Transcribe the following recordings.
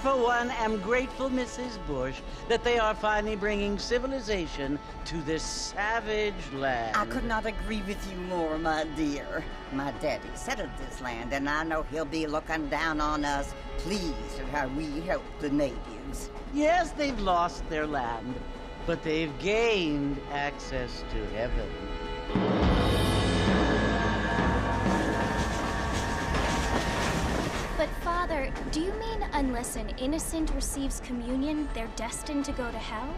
for one, am grateful, Mrs. Bush, that they are finally bringing civilization to this savage land. I could not agree with you more, my dear. My daddy settled this land, and I know he'll be looking down on us, pleased at how we help the natives. Yes, they've lost their land, but they've gained access to heaven. But, Father, do you mean unless an innocent receives communion, they're destined to go to hell?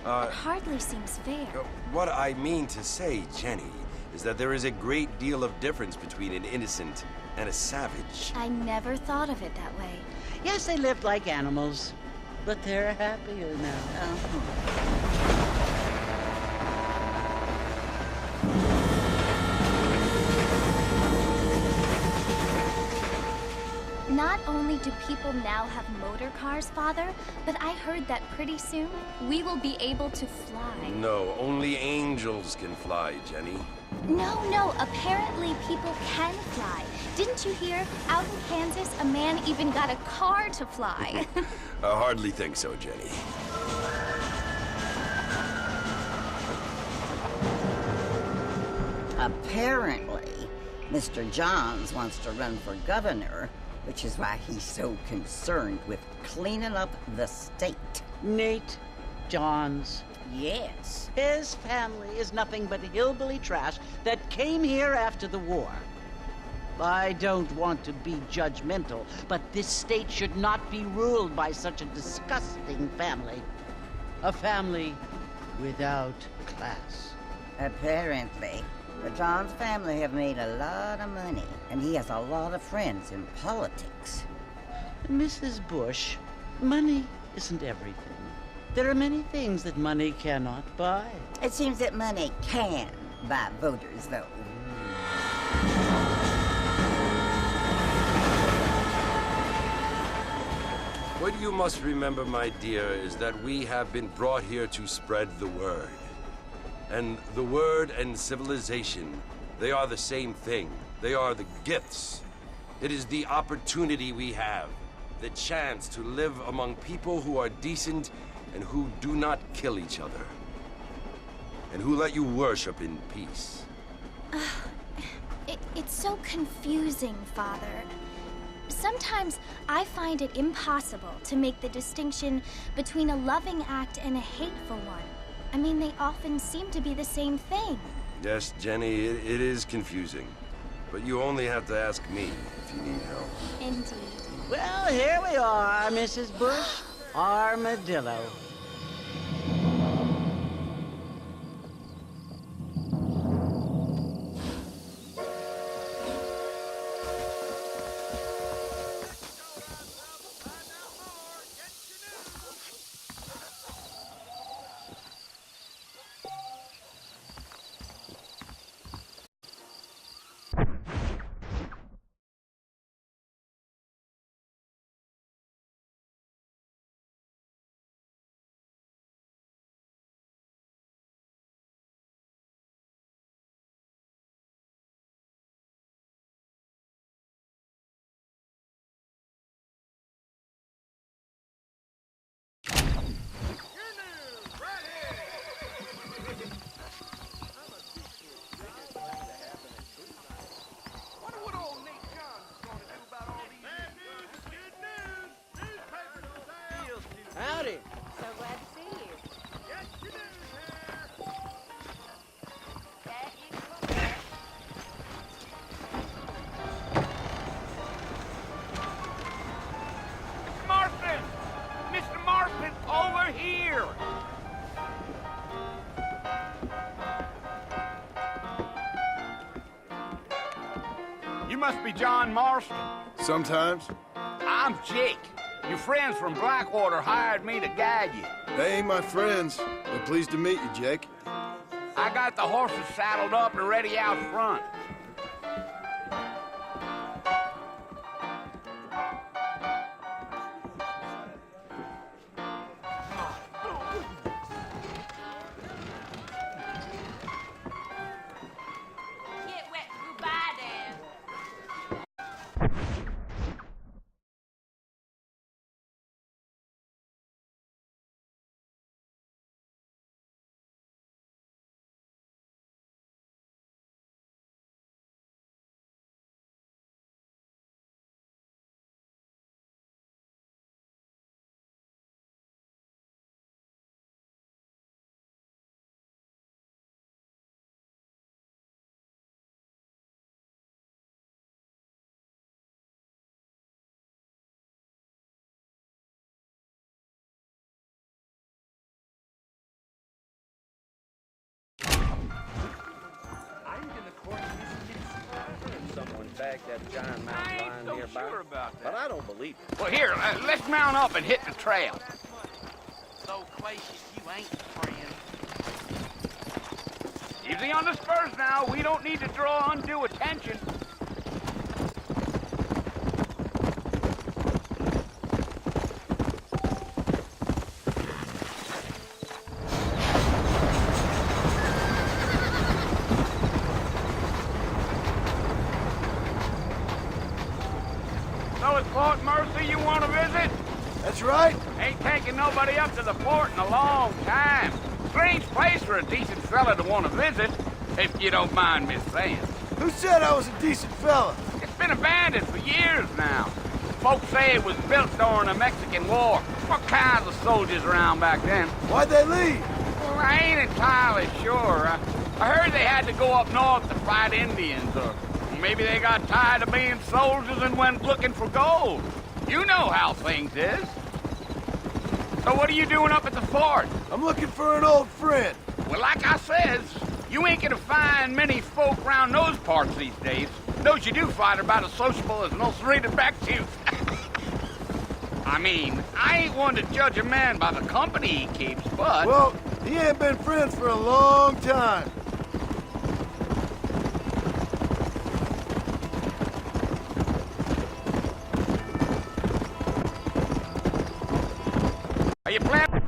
That hardly seems fair. What I mean to say, Jenny, is that there is a great deal of difference between an innocent and a savage. I never thought of it that way. Yes, they lived like animals, but they're happier now. Not only do people now have motor cars, Father, but I heard that pretty soon we will be able to fly. No, only angels can fly, Jenny. No, apparently people can fly. Didn't you hear? Out in Kansas, a man even got a car to fly. I hardly think so, Jenny. Apparently, Mr. Johns wants to run for governor, which is why he's so concerned with cleaning up the state. Nate Johns. Yes. His family is nothing but hillbilly trash that came here after the war. I don't want to be judgmental, but this state should not be ruled by such a disgusting family. A family without class. Apparently, the Johns family have made a lot of money, and he has a lot of friends in politics. Mrs. Bush, money isn't everything. There are many things that money cannot buy. It seems that money can buy voters, though. What you must remember, my dear, is that we have been brought here to spread the word. And the word and civilization, they are the same thing. They are the gifts. It is the opportunity we have, the chance to live among people who are decent and who do not kill each other, and who let you worship in peace. It's so confusing, Father. Sometimes I find it impossible to make the distinction between a loving act and a hateful one. I mean, they often seem to be the same thing. Yes, Jenny, it is confusing. But you only have to ask me if you need help. Indeed. Well, here we are, Mrs. Bush. Armadillo. Howdy. So glad to see you. Mr. Marston! Mr. Marston, over here! You must be John Marston. Sometimes. I'm Jake. Your friends from Blackwater hired me to guide you. They ain't my friends, but pleased to meet you, Jake. I got the horses saddled up and ready out front. someone bagged that giant mountain lion so nearby. Sure about that. But I don't believe it. Well, here, let's mount up and hit the trail. So gracious, you ain't, friend. Easy on the spurs now. We don't need to draw undue attention. So it's Fort Mercy you want to visit? That's right. Ain't taking nobody up to the fort in a long time. Strange place for a decent fella to want to visit, if you don't mind me saying. Who said I was a decent fella? It's been abandoned for years now. Folks say it was built during the Mexican War. What kinds of soldiers around back then? Why'd they leave? Well, I ain't entirely sure. I heard they had to go up north to fight Indians, or maybe they got tired of being soldiers and went looking for gold. You know how things is. So what are you doing up at the fort? I'm looking for an old friend. Well, like I says, you ain't gonna find many folk around those parts these days. Those you do find are about as sociable as an ulcerated back tooth. I mean, I ain't one to judge a man by the company he keeps, but... Well, he ain't been friends for a long time. Are you planning?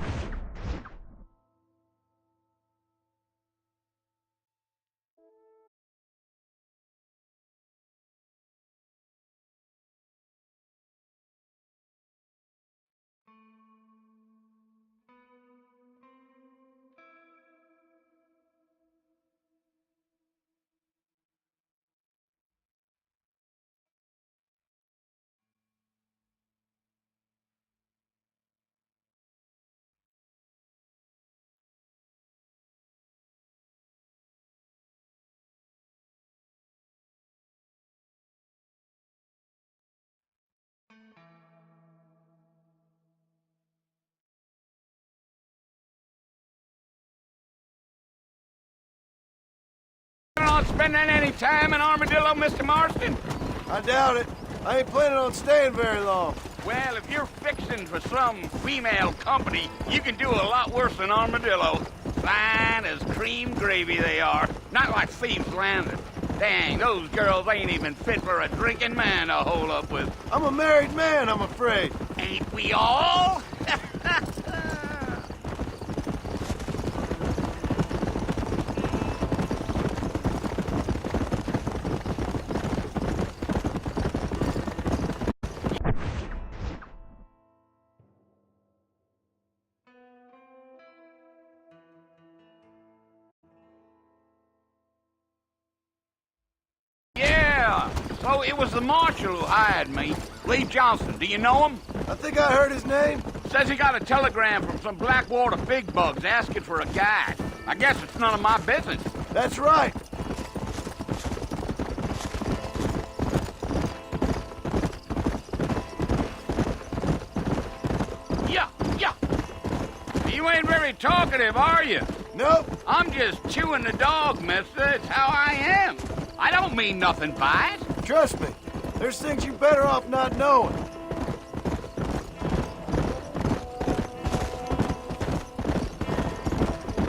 On spending any time in Armadillo, Mr. Marston? I doubt it. I ain't planning on staying very long. Well, if you're fixing for some female company, you can do a lot worse than Armadillo. Fine as cream gravy they are. Not like Thieves Landing. Dang, those girls ain't even fit for a drinking man to hole up with. I'm a married man, I'm afraid. Ain't we all? Yeah, so it was the marshal who hired me. Lee Johnson, do you know him? I think I heard his name. Says he got a telegram from some Blackwater big bugs asking for a guide. I guess it's none of my business. That's right. Yeah. You ain't very talkative, are you? Nope. I'm just chewing the dog, mister. It's how I am. I don't mean nothing by it. Trust me. There's things you're better off not knowing.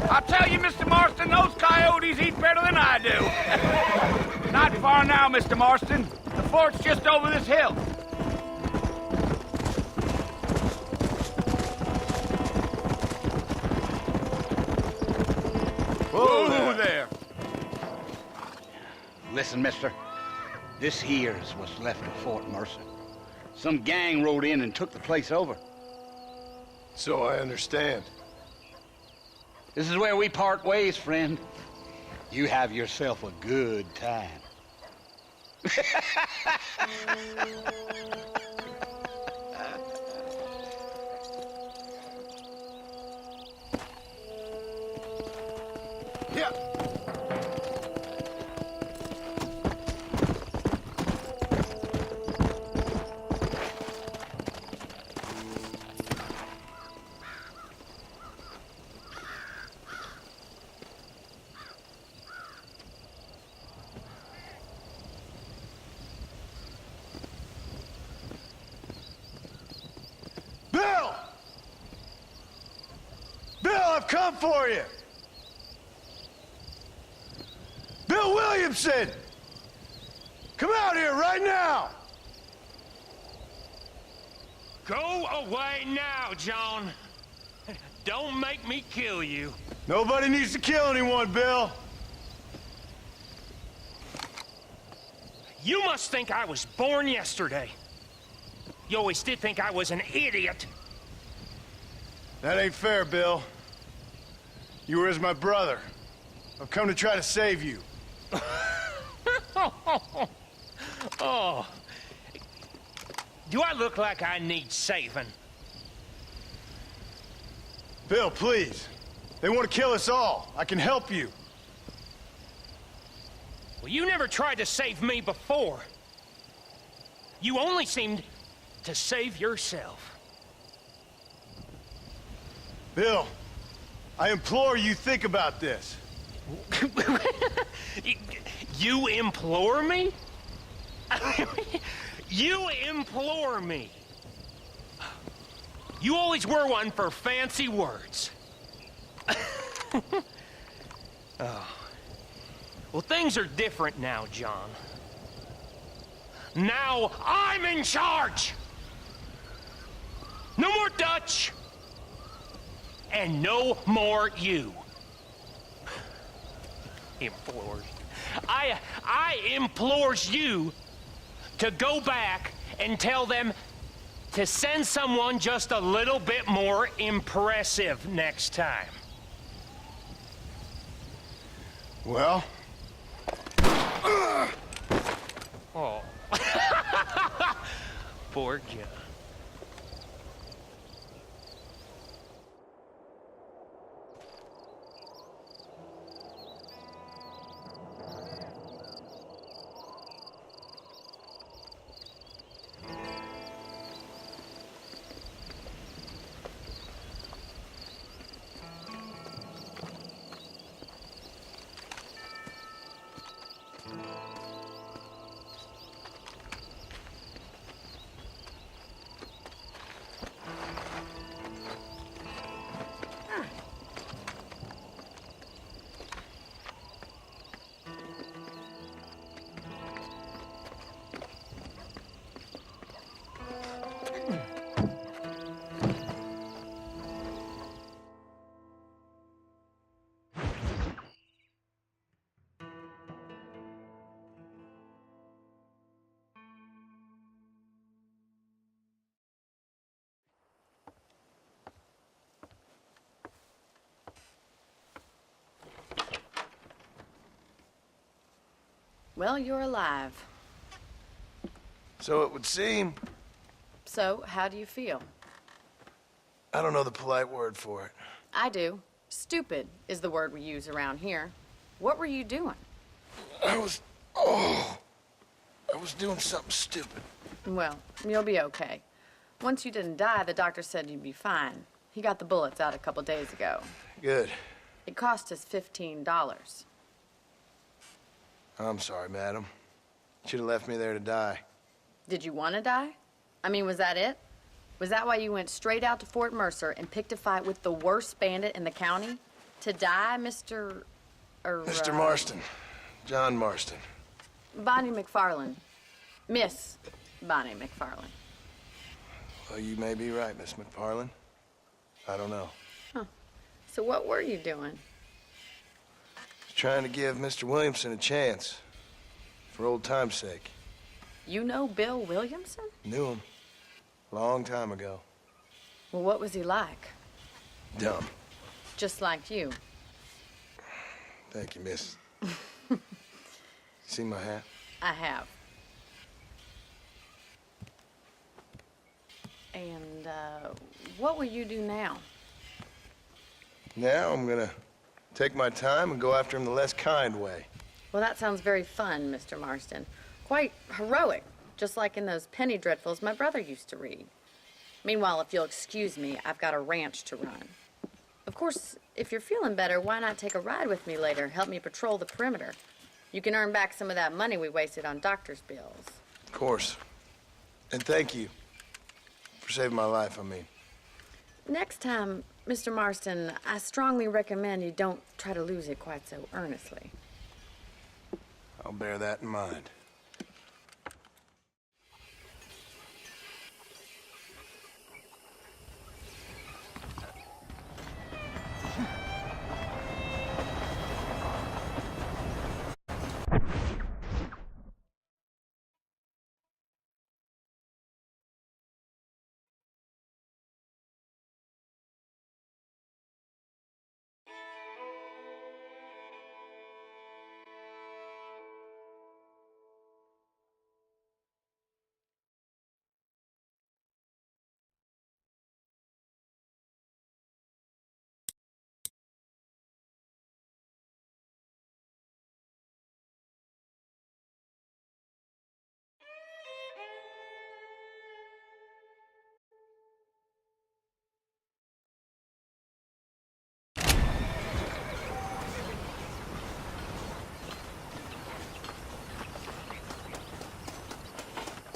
I'll tell you, Mr. Marston, those coyotes eat better than I do. Not far now, Mr. Marston. The fort's just over this hill. Whoa there. Listen, mister. This here's what's left of Fort Mercer. Some gang rode in and took the place over. So I understand. This is where we part ways, friend. You have yourself a good time. Yeah. come for you! Bill Williamson! Come out here right now! Go away now, John. Don't make me kill you. Nobody needs to kill anyone, Bill. You must think I was born yesterday. You always did think I was an idiot. That ain't fair, Bill. You were as my brother. I've come to try to save you. Oh. Do I look like I need saving? Bill, please. They want to kill us all. I can help you. Well, you never tried to save me before. You only seemed to save yourself. Bill, I implore you think about this. You implore me? You implore me. You always were one for fancy words. Oh. Well, things are different now, John. Now I'm in charge! No more Dutch! And no more you. Implores. I implores you to go back and tell them to send someone just a little bit more impressive next time. Well? Oh. Poor John. Well, you're alive. So it would seem. So, how do you feel? I don't know the polite word for it. I do. Stupid is the word we use around here. What were you doing? I was doing something stupid. Well, you'll be okay. Once you didn't die, the doctor said you'd be fine. He got the bullets out a couple days ago. Good. It cost us $15. I'm sorry, madam. Should have left me there to die. Did you want to die? I mean, was that it? Was that why you went straight out to Fort Mercer and picked a fight with the worst bandit in the county? To die, Mr. Mr. Marston. John Marston. Bonnie McFarland. Miss Bonnie McFarland. Well, you may be right, Miss McFarland. I don't know. Huh. So what were you doing? Trying to give Mr. Williamson a chance. For old time's sake. You know Bill Williamson? Knew him. Long time ago. Well, what was he like? Dumb. Just like you. Thank you, miss. See my hat? I have. And, what will you do now? Now I'm gonna take my time and go after him the less kind way. Well, that sounds very fun, Mr. Marston. Quite heroic, just like in those penny dreadfuls my brother used to read. Meanwhile, if you'll excuse me, I've got a ranch to run. Of course, if you're feeling better, why not take a ride with me later? Help me patrol the perimeter. You can earn back some of that money we wasted on doctor's bills. Of course. And thank you for saving my life, I mean. Next time, Mr. Marston, I strongly recommend you don't try to lose it quite so earnestly. I'll bear that in mind.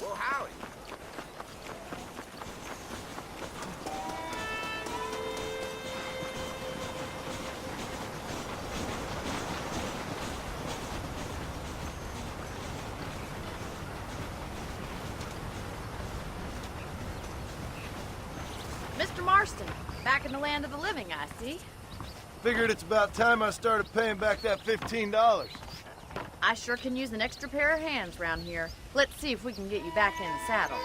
Well, howdy. Mr. Marston, back in the land of the living, I see. Figured it's about time I started paying back that $15. I sure can use an extra pair of hands around here. Let's see if we can get you back in the saddle.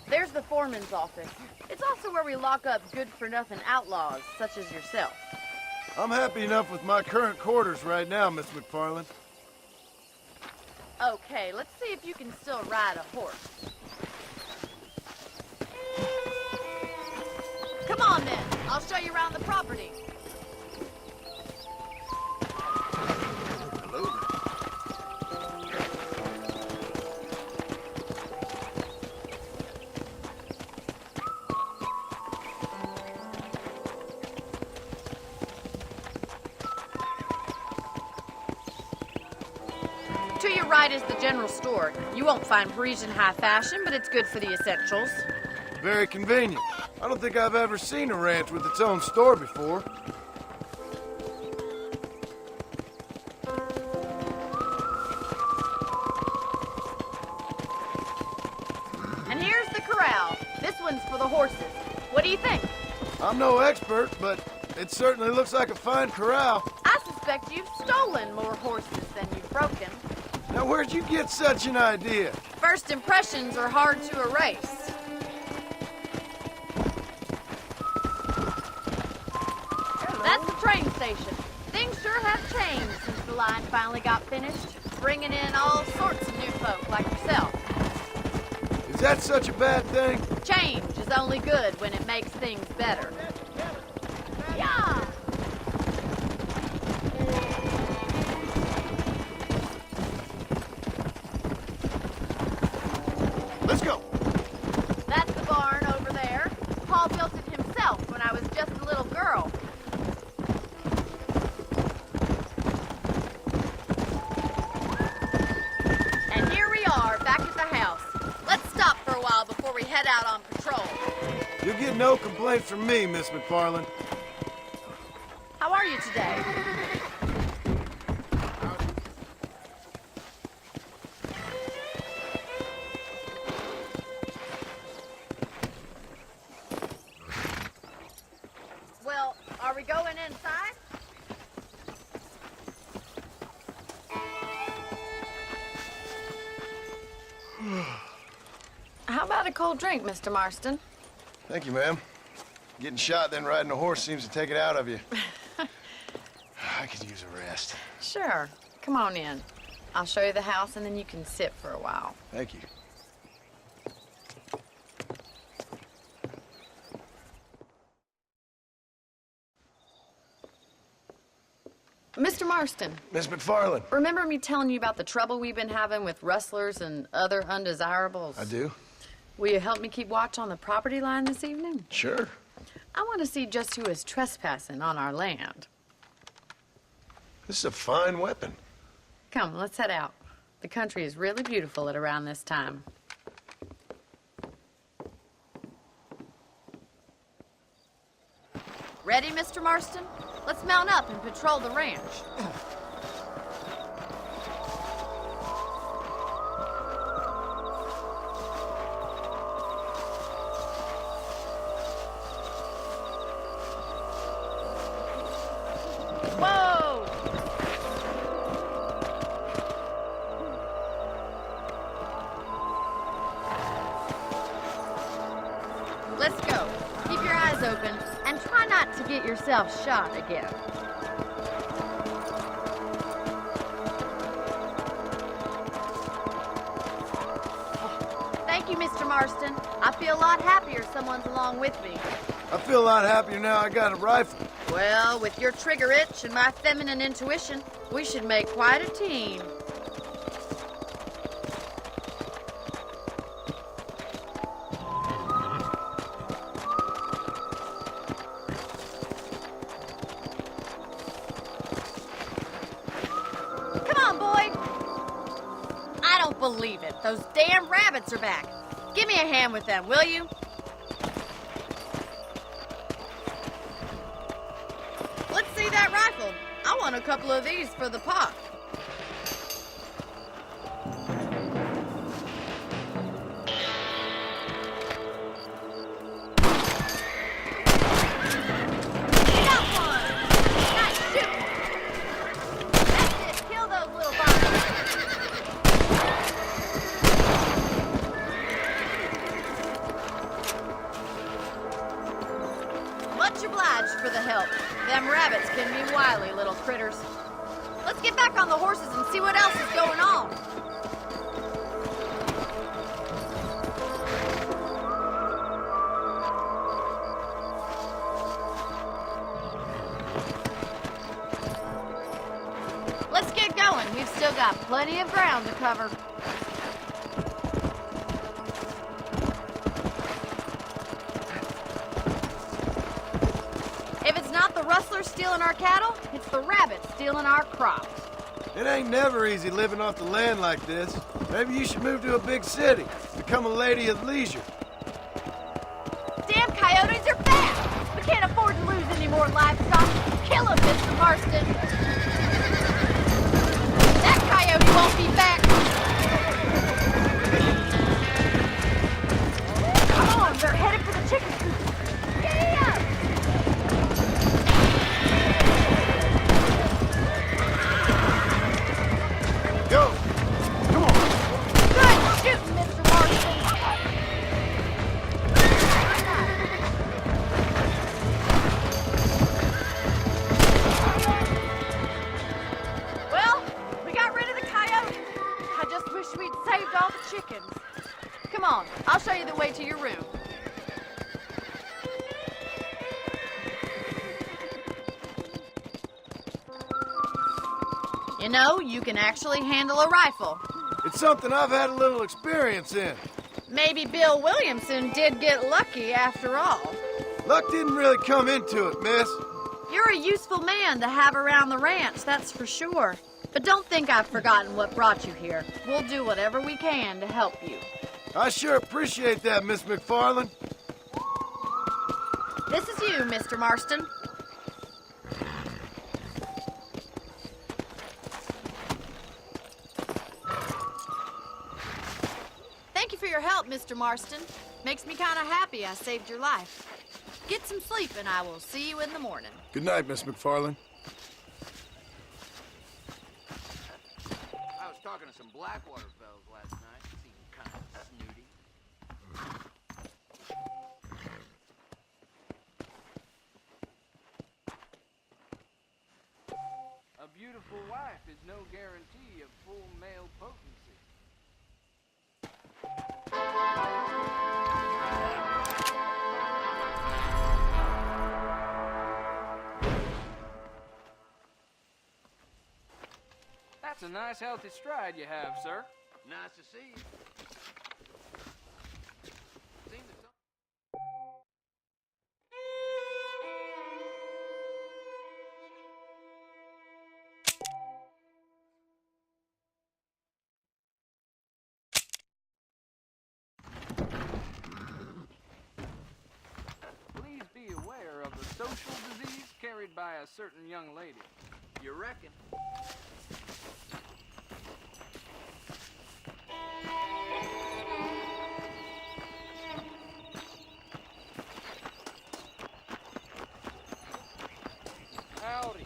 There's the foreman's office. It's also where we lock up good-for-nothing outlaws, such as yourself. I'm happy enough with my current quarters right now, Miss McFarland. Okay, let's see if you can still ride a horse. Come on, then. I'll show you around the property. Hello there. To your right is the general store. You won't find Parisian high fashion, but it's good for the essentials. Very convenient. I don't think I've ever seen a ranch with its own store before. And here's the corral. This one's for the horses. What do you think? I'm no expert, but it certainly looks like a fine corral. I suspect you've stolen more horses than you've broken. Now, where'd you get such an idea? First impressions are hard to erase. That's the train station. Things sure have changed since the line finally got finished, bringing in all sorts of new folk like yourself. Is that such a bad thing? Change is only good when it makes things better. Yeah! Let's go. That's the barn over there. Paul built it himself when I was just a little girl. And here we are, back at the house. Let's stop for a while before we head out on patrol. You'll get no complaints from me, Miss McFarland. How are you today? Well, are we going inside? How about a cold drink, Mr. Marston? Thank you, ma'am. Getting shot, then riding a horse seems to take it out of you. I could use a rest. Sure. Come on in. I'll show you the house, and then you can sit for a while. Thank you. Mr. Marston, Miss McFarland. remember me telling you about the trouble we've been having with rustlers and other undesirables? I do? Will you help me keep watch on the property line this evening? Sure. I want to see just who is trespassing on our land. This is a fine weapon. Come, let's head out. The country is really beautiful at around this time. Ready, Mr. Marston? Let's mount up and patrol the ranch. Whoa! Let's go. Keep your eyes open and try not to get yourself shot again. Thank you, Mr. Marston. I feel a lot happier someone's along with me. I feel a lot happier now I got a rifle. Well, with your trigger itch and my feminine intuition, we should make quite a team. Come on, boy. I don't believe it. Those damn rabbits are back. Give me a hand with them, will you? Let's see that rifle. I want a couple of these for the pot. Got one! Nice shooting! That's it, kill those little bugs. Much obliged for the help. Them rabbits can be wily little critters. Let's get back on the horses and see what else is going on. Let's get going. We've still got plenty of ground to cover. If it's not the rustlers stealing our cattle, it's the rabbits stealing our crops. It ain't never easy living off the land like this. Maybe you should move to a big city. Become a lady of leisure. Damn coyotes are back! We can't afford to lose any more livestock. Kill them, Mr. Marston. That coyote won't be back. Come on, they're headed for the chicken coop. Giddy up! Go! Come on! Good shooting, Mr. Marston. Well, we got rid of the coyote. I just wish we'd saved all the chickens. Come on, I'll show you the way to your room. You know, you can actually handle a rifle. It's something I've had a little experience in. Maybe Bill Williamson did get lucky after all. Luck didn't really come into it, miss. You're a useful man to have around the ranch, that's for sure. But don't think I've forgotten what brought you here. We'll do whatever we can to help you. I sure appreciate that, Miss McFarland. This is you, Mr. Marston. Thank you for your help, Mr. Marston. Makes me kind of happy I saved your life. Get some sleep and I will see you in the morning. Good night, Miss McFarland. I was talking to some Blackwater fellas last night. Seemed kind of snooty. A beautiful wife is no guarantee of full male potency. That's a nice healthy stride you have, sir. Nice to see you. Seems that social disease carried by a certain young lady. You reckon? Howdy.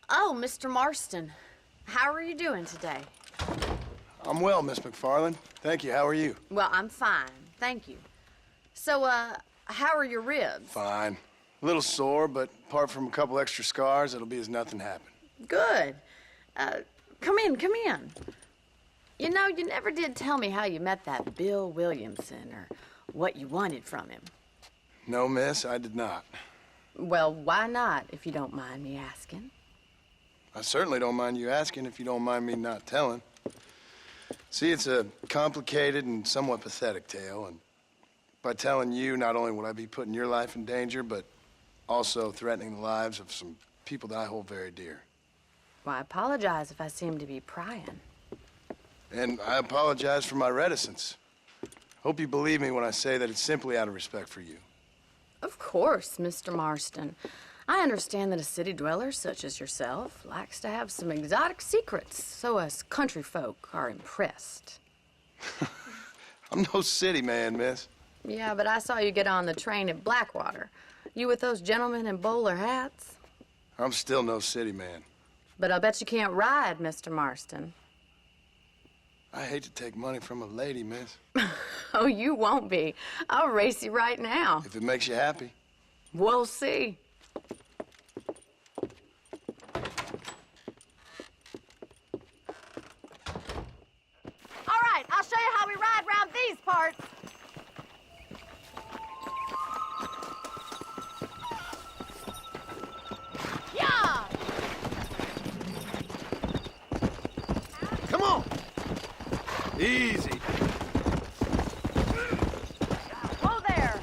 Oh, Mr. Marston. How are you doing today? I'm well, Miss McFarland. Thank you. How are you? Well, I'm fine. Thank you. So, how are your ribs? Fine. A little sore, but apart from a couple extra scars, it'll be as nothing happened. Good. Come in, come in. You know, you never did tell me how you met that Bill Williamson or what you wanted from him. No, miss, I did not. Well, why not, if you don't mind me asking? I certainly don't mind you asking if you don't mind me not telling. See, it's a complicated and somewhat pathetic tale, and by telling you, not only would I be putting your life in danger, but also threatening the lives of some people that I hold very dear. Well, I apologize if I seem to be prying. And I apologize for my reticence. Hope you believe me when I say that it's simply out of respect for you. Of course, Mr. Marston. I understand that a city dweller such as yourself likes to have some exotic secrets, so us country folk are impressed. I'm no city man, miss. Yeah, but I saw you get on the train at Blackwater. You with those gentlemen in bowler hats? I'm still no city man. But I'll bet you can't ride, Mr. Marston. I hate to take money from a lady, miss. Oh, you won't be. I'll race you right now. If it makes you happy. We'll see. All right, I'll show you how we ride around these parts. Yeah! Come on! Easy. Whoa there!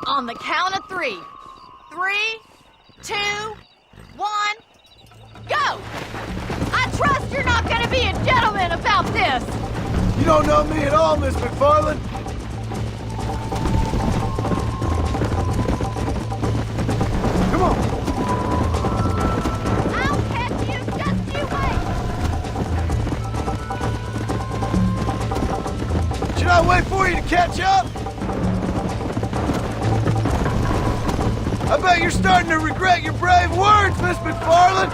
On the count of 3. 3, 2, 1, go! I trust you're not gonna be a gentleman about this! You don't know me at all, Miss McFarland. Come on. I'll catch you, just you wait! Should I wait for you to catch up? I bet you're starting to regret your brave words, Miss McFarland.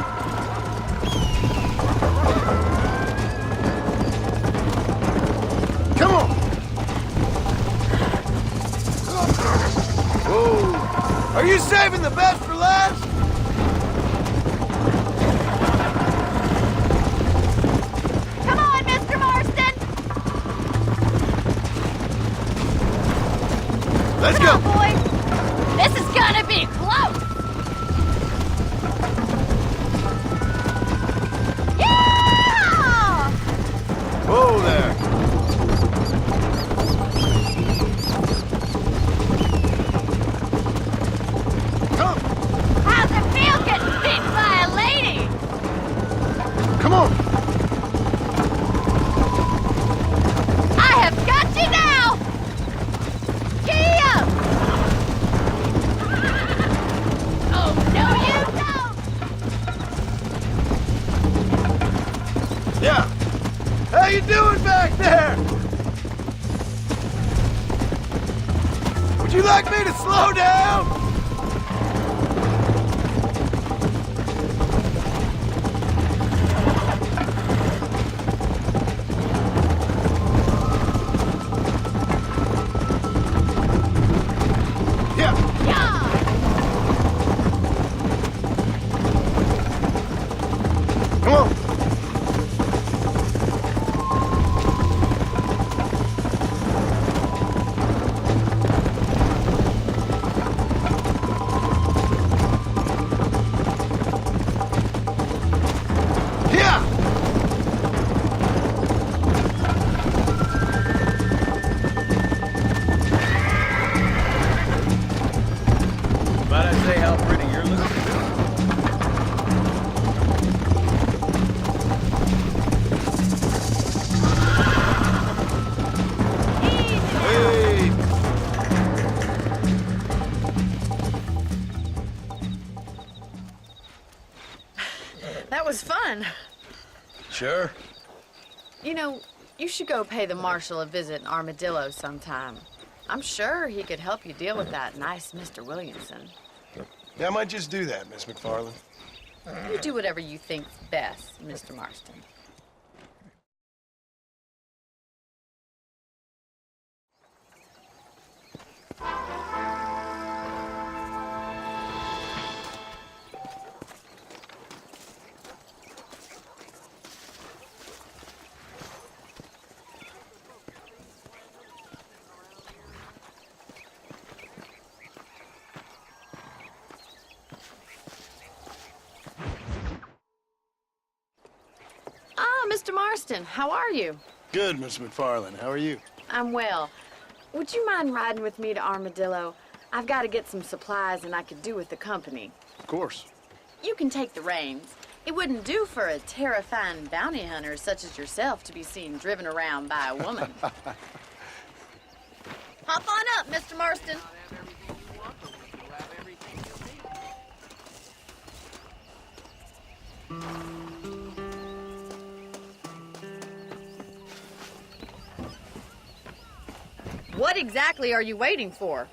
Come on. Whoa. Are you saving the best for last? Come on, Mr. Marston! Let's Come go. on, boy! This is gonna be close! Yeah! Whoa there. Come. How's it feel getting beaten by a lady? Come on. I have got you now! Gee up! Oh, no you don't! Yeah. How you doing back there? Would you like me to slow down? Yeah. Yeah! Come on. fun. Sure. You know, you should go pay the marshal a visit in Armadillo sometime. I'm sure he could help you deal with that nice Mr. Williamson. Yeah, I might just do that, Miss McFarland. You do whatever you think's best, Mr. Marston. Mr. Marston, how are you? Good, Miss McFarland. How are you? I'm well. Would you mind riding with me to Armadillo? I've got to get some supplies and I could do with the company. Of course. You can take the reins. It wouldn't do for a terrifying bounty hunter such as yourself to be seen driven around by a woman. Hop on up, Mr. Marston. What exactly are you waiting for?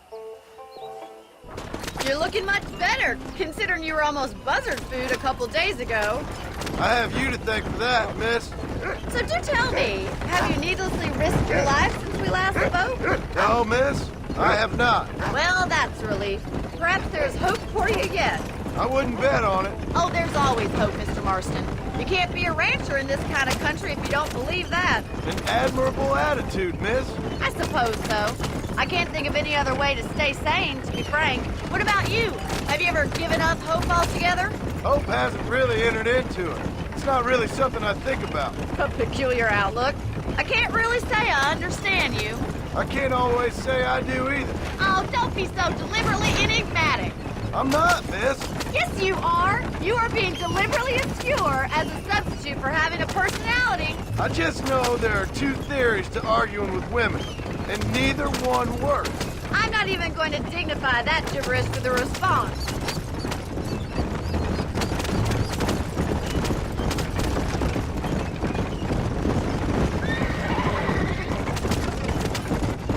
You're looking much better, considering you were almost buzzard food a couple days ago. I have you to thank for that, miss. So do tell me, have you needlessly risked your life since we last spoke? No, miss, I have not. Well, that's a relief. Perhaps there's hope for you yet. I wouldn't bet on it. Oh, there's always hope, Mr. Marston. You can't be a rancher in this kind of country if you don't believe that. An admirable attitude, miss. I suppose so. I can't think of any other way to stay sane, to be frank. What about you? Have you ever given up hope altogether? Hope hasn't really entered into it. It's not really something I think about. A peculiar outlook. I can't really say I understand you. I can't always say I do either. Oh, don't be so deliberately enigmatic. I'm not, miss. Yes, you are. You are being deliberately obscure as a substitute for having a personality. I just know there are two theories to arguing with women, and neither one works. I'm not even going to dignify that gibberish with a response.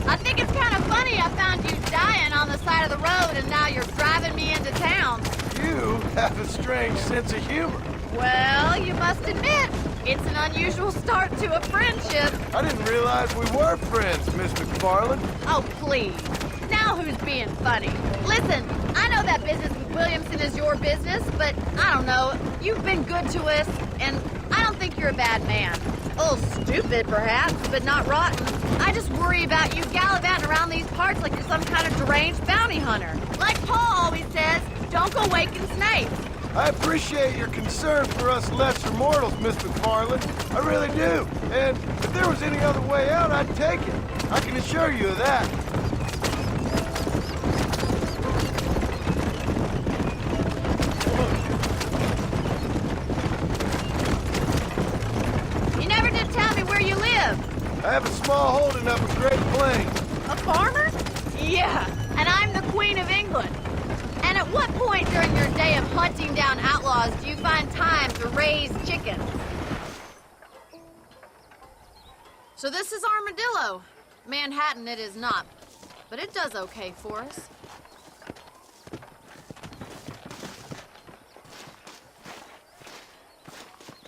I think it's kind of funny I found you dying on the side of the road and now you're driving me into town. You have a strange sense of humor. Well, you must admit, it's an unusual start to a friendship. I didn't realize we were friends, Miss McFarland. Oh, please. Now who's being funny? Listen, I know that business with Williamson is your business, but I don't know. You've been good to us, and I don't think you're a bad man. A little stupid, perhaps, but not rotten. I just worry about you gallivanting around these parts like you're some kind of deranged bounty hunter. Like Paul always says, don't go waking snakes. I appreciate your concern for us lesser mortals, Miss McFarland. I really do. And if there was any other way out, I'd take it. I can assure you of that. You never did tell me where you live. I have a small holding up in Great Plains. A farmer? Yeah, and I'm the Queen of England. And at what point during your day of hunting down outlaws do you find time to raise chickens? So this is Armadillo. Manhattan it is not, but it does okay for us.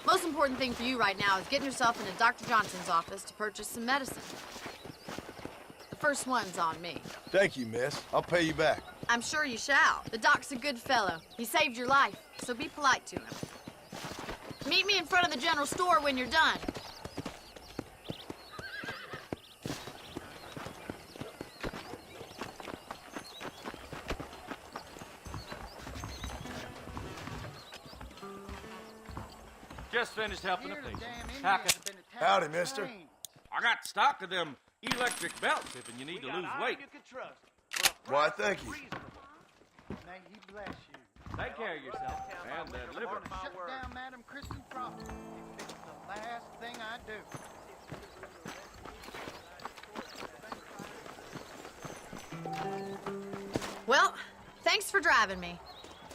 Most important thing for you right now is getting yourself into Dr. Johnson's office to purchase some medicine. The first one's on me. Thank you, miss. I'll pay you back. I'm sure you shall. The doc's a good fellow. He saved your life, so be polite to him. Meet me in front of the general store when you're done. Just finished helping a patient. Howdy, mister. I got stock of them electric belts if you need to lose weight. Why, thank you. May he bless you. Take care of yourself and deliver. Shut down Madam Kristen Crawford. If it's the last thing I do. Well, thanks for driving me.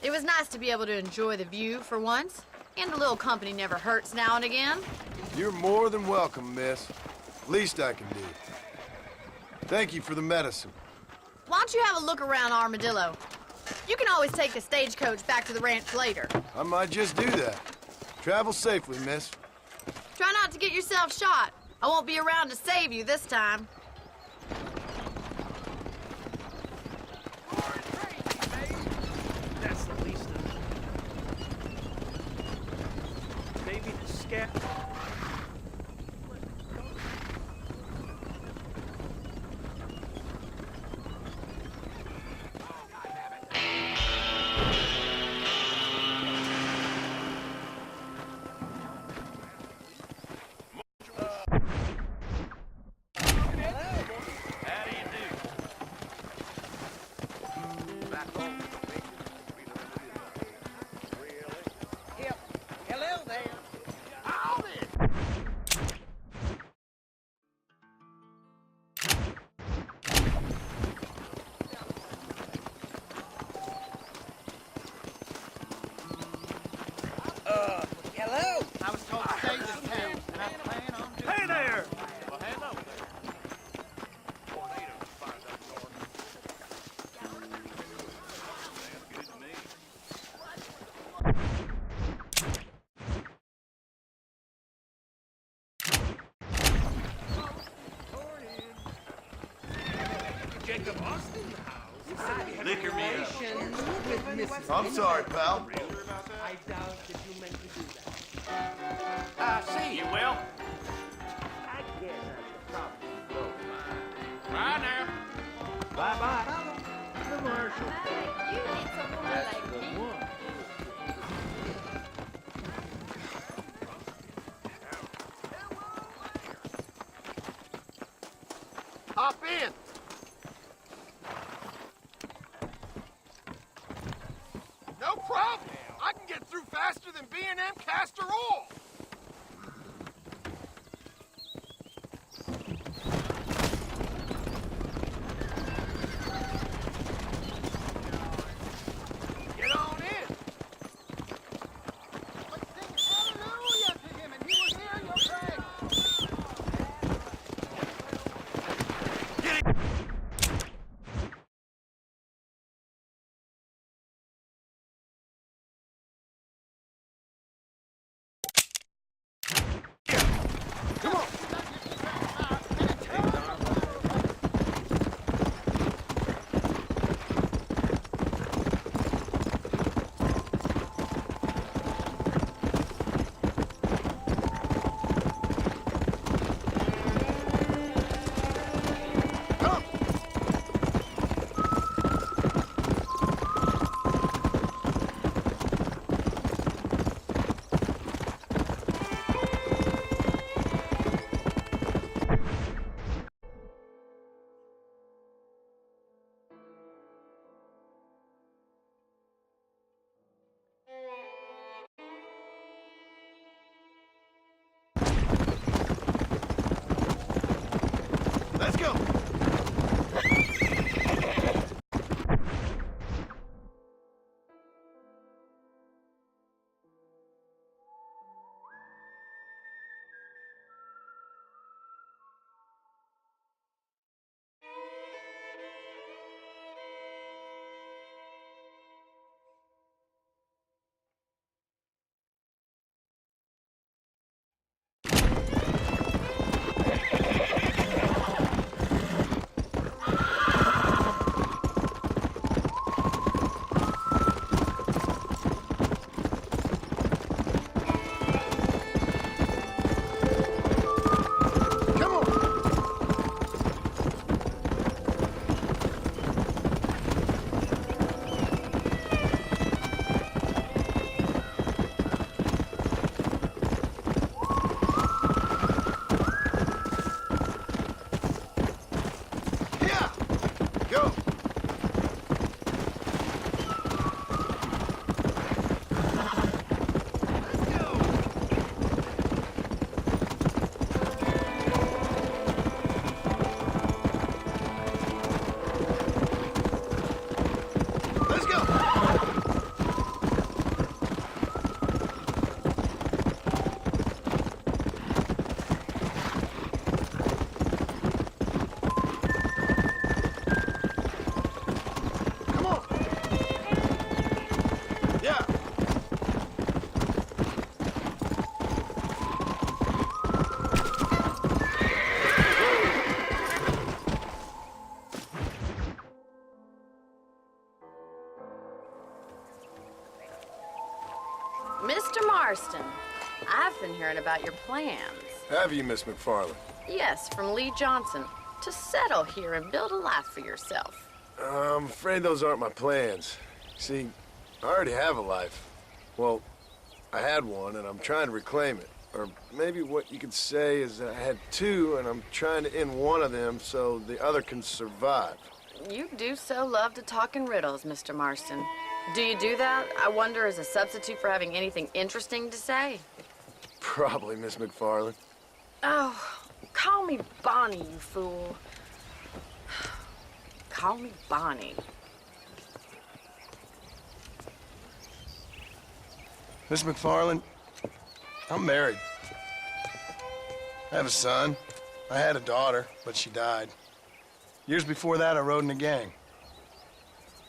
It was nice to be able to enjoy the view for once. And a little company never hurts now and again. You're more than welcome, miss. Least I can do. Thank you for the medicine. Why don't you have a look around Armadillo? You can always take the stagecoach back to the ranch later. I might just do that. Travel safely, miss. Try not to get yourself shot. I won't be around to save you this time. That's the least of it. Maybe the scat. Jacob Austin in the house. Liquor me up. I'm sorry, pal. I doubt that you meant to do that. See you, Will. I guess I should probably go. Bye now. Bye-bye. Commercial. You need someone like me. Hop in. No problem. I can get through faster than B&M Castor Oil. Get on in. Let's sing hallelujah to him, and he will hear your praise. Let's go. Mr. Marston, I've been hearing about your plans. Have you, Miss McFarland? Yes, from Lee Johnson. To settle here and build a life for yourself. I'm afraid those aren't my plans. See, I already have a life. Well, I had one, and I'm trying to reclaim it. Or maybe what you could say is that I had two, and I'm trying to end one of them so the other can survive. You do so love to talk in riddles, Mr. Marston. Do you do that, I wonder, as a substitute for having anything interesting to say? Probably, Miss McFarland. Oh, call me Bonnie, you fool. Call me Bonnie. Miss McFarland, I'm married. I have a son. I had a daughter, but she died. Years before that, I rode in a gang.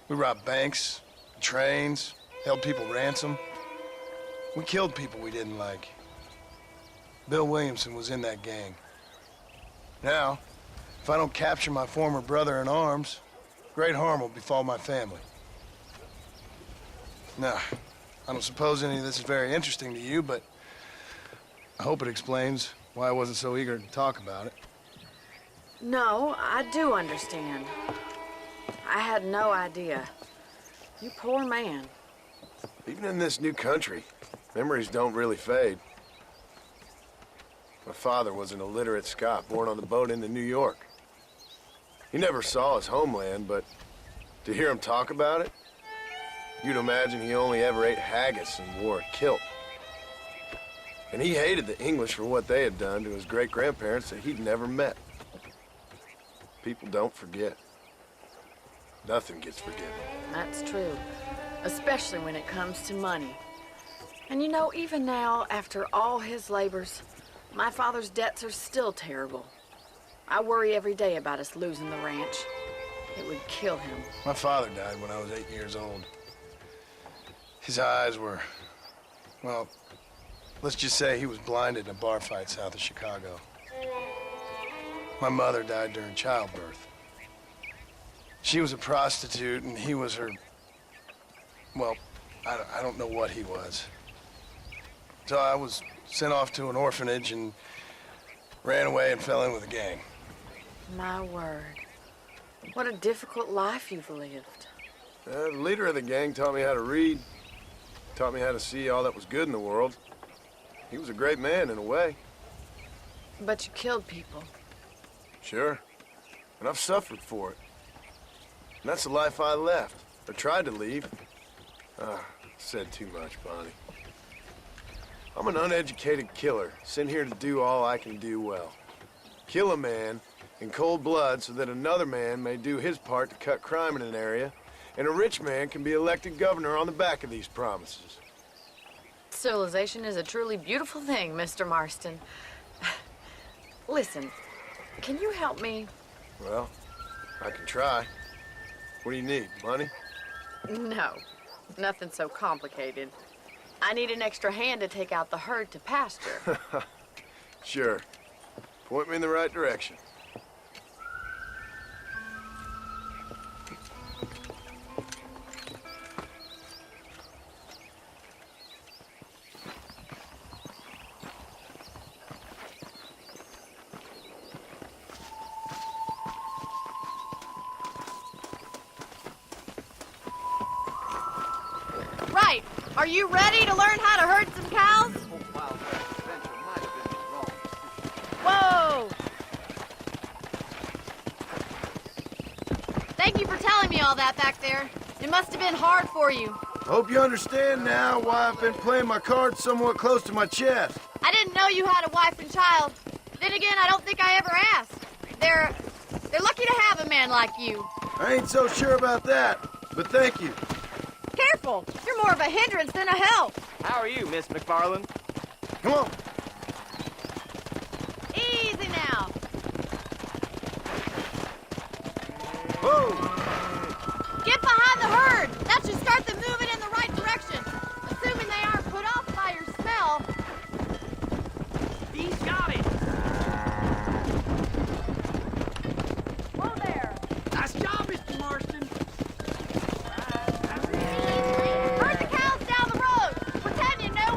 We robbed banks, trains, held people ransom. We killed people we didn't like. Bill Williamson was in that gang. Now, if I don't capture my former brother in arms, great harm will befall my family. Now, I don't suppose any of this is very interesting to you, but I hope it explains why I wasn't so eager to talk about it. No, I do understand. I had no idea. You poor man. Even in this new country, memories don't really fade. My father was an illiterate Scot born on the boat into New York. He never saw his homeland, but to hear him talk about it, you'd imagine he only ever ate haggis and wore a kilt. And he hated the English for what they had done to his great-grandparents that he'd never met. People don't forget. Nothing gets forgiven. That's true, especially when it comes to money. And you know, even now, after all his labors, my father's debts are still terrible. I worry every day about us losing the ranch. It would kill him. My father died when I was 8 years old. His eyes were, well, let's just say he was blinded in a bar fight south of Chicago. My mother died during childbirth. She was a prostitute, and he was her, well, I don't know what he was. So I was sent off to an orphanage and ran away and fell in with a gang. My word. What a difficult life you've lived. The leader of the gang taught me how to read, taught me how to see all that was good in the world. He was a great man in a way. But you killed people. Sure. And I've suffered for it. And that's the life I left, or tried to leave. Said too much, Bonnie. I'm an uneducated killer, sent here to do all I can do well. Kill a man in cold blood so that another man may do his part to cut crime in an area, and a rich man can be elected governor on the back of these promises. Civilization is a truly beautiful thing, Mr. Marston. Listen, can you help me? Well, I can try. What do you need, money? No, nothing so complicated. I need an extra hand to take out the herd to pasture. Sure. Point me in the right direction. Right. Are you ready to learn how to herd some cows? Whoa! Thank you for telling me all that back there. It must have been hard for you. Hope you understand now why I've been playing my cards somewhat close to my chest. I didn't know you had a wife and child. Then again, I don't think I ever asked. They're lucky to have a man like you. I ain't so sure about that, but thank you. Careful. You're more of a hindrance than a help. How are you, Miss McFarland? Come on. Easy now. Whoa! Get behind the herd. That should start them moving in the right direction. Assuming they aren't put off by your smell. He's got it! Whoa there. Nice job, Mr. Marston. Herd the cows down the road. Pretend you know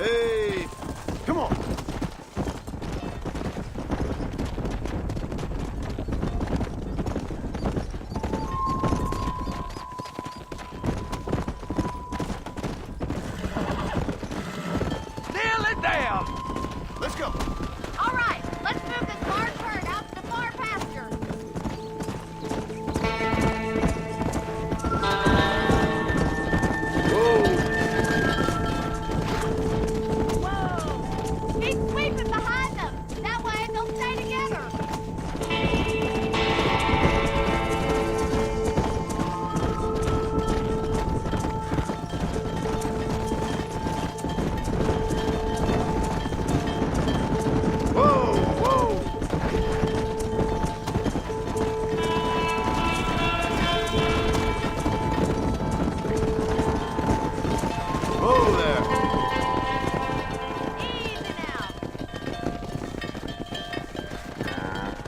Hey, come on. Nail it down. Let's go. All right, let's move this large herd out to the far pasture. Whoa! Keep sweeping behind them. That way they'll stay together. Whoa, whoa. Whoa there. Easy now.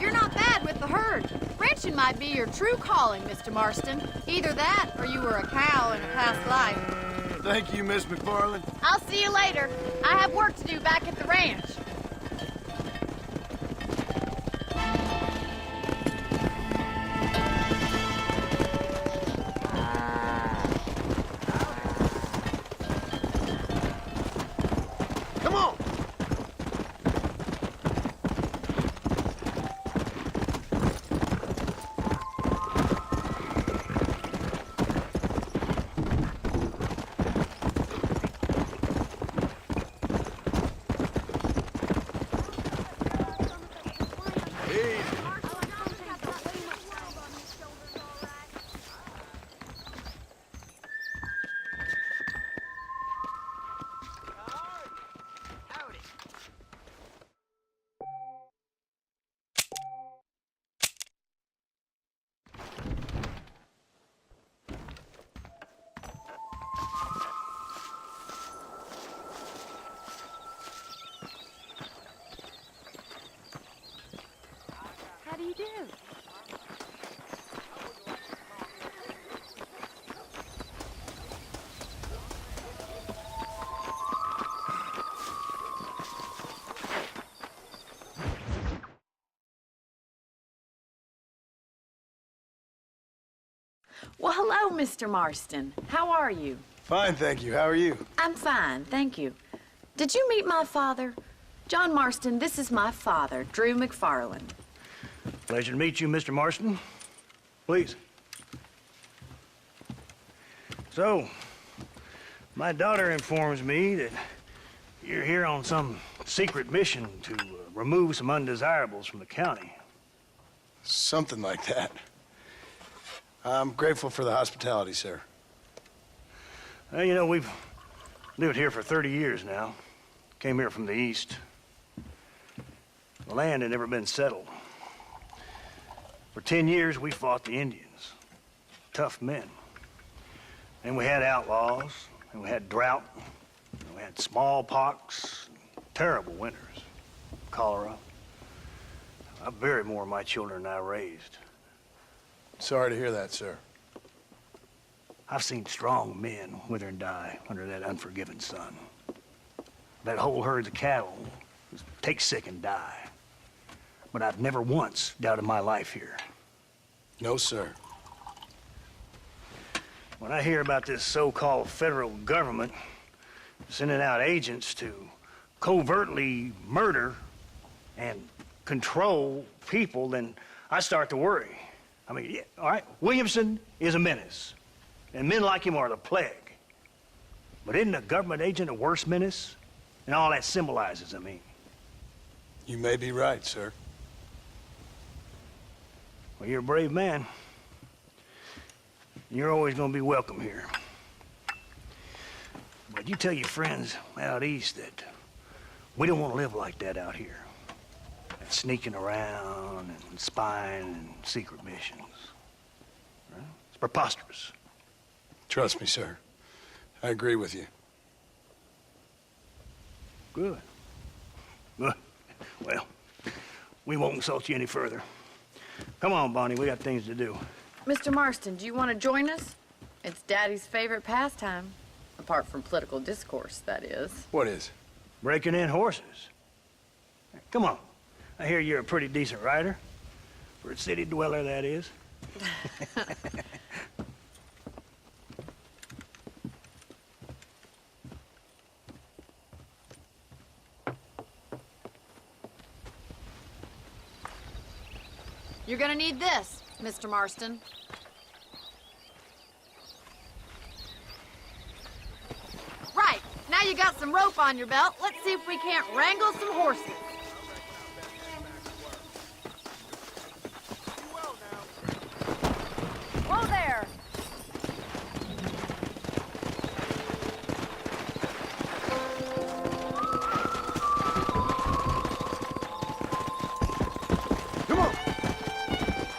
You're not bad with the herd. Ranching might be your true calling, Mr. Marston. Either that, or you were a cow in a past life. Thank you, Miss McFarland. I'll see you later. I have work to do back at the ranch. Come on. How do you do? Well, hello, Mr. Marston. How are you? Fine, thank you. How are you? I'm fine, thank you. Did you meet my father? John Marston, this is my father, Drew McFarland. Pleasure to meet you, Mr. Marston. Please. So, my daughter informs me that you're here on some secret mission to remove some undesirables from the county. Something like that. I'm grateful for the hospitality, sir. Well, you know, we've lived here for 30 years now. Came here from the east. The land had never been settled. For 10 years, we fought the Indians. Tough men. And we had outlaws, and we had drought, and we had smallpox, terrible winters, cholera. I buried more of my children than I raised. Sorry to hear that, sir. I've seen strong men wither and die under that unforgiving sun. That whole herds of cattle take sick and die. But I've never once doubted my life here. No, sir. When I hear about this so-called federal government sending out agents to covertly murder and control people, then I start to worry. I mean, yeah, all right, Williamson is a menace, and men like him are the plague. But isn't a government agent a worse menace? And all that symbolizes, I mean. You may be right, sir. Well, you're a brave man. You're always gonna be welcome here. But you tell your friends out east that we don't want to live like that out here. That sneaking around and spying and secret missions. Right? It's preposterous. Trust me, sir. I agree with you. Good. Good. Well, we won't insult you any further. Come on, Bonnie, we got things to do. Mr. Marston, do you want to join us? It's Daddy's favorite pastime. Apart from political discourse, that is. What is? Breaking in horses. Come on. I hear you're a pretty decent rider. For a city dweller, that is. You're gonna need this, Mr. Marston. Right, now you got some rope on your belt. Let's see if we can't wrangle some horses. Whoa there! Come on.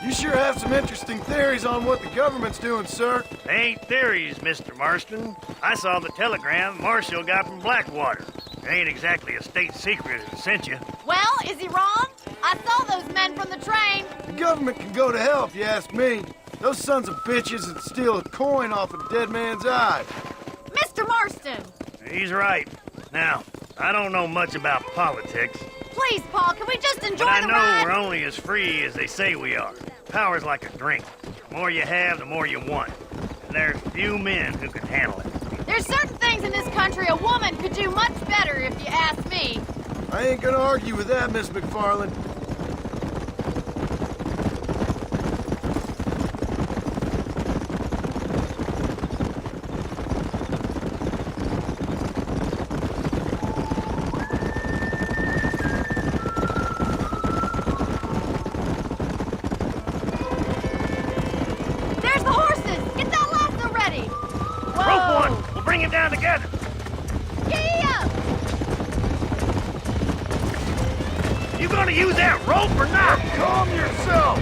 You sure have some interesting theories on what the government's doing, sir. They ain't theories, Mr. Marston. I saw the telegram Marshall got from Blackwater. It ain't exactly a state secret it sent you. Well, is he wrong? I saw those men from the train. The government can go to hell if you ask me. Those sons of bitches that steal a coin off a dead man's eye. Mr. Marston! He's right. Now, I don't know much about politics. Please, Paul, can we just enjoy But I the know ride? we're only as free as they say we are. Power's like a drink. The more you have, the more you want. And there's few men who can handle it. There's certain things in this country a woman could do much better, if you ask me. I ain't gonna argue with that, Miss McFarland. There's the horses! Get that lasso ready! Whoa! Rope one! We'll bring him down together. Yeah! You gonna use that rope or not? Calm yourself!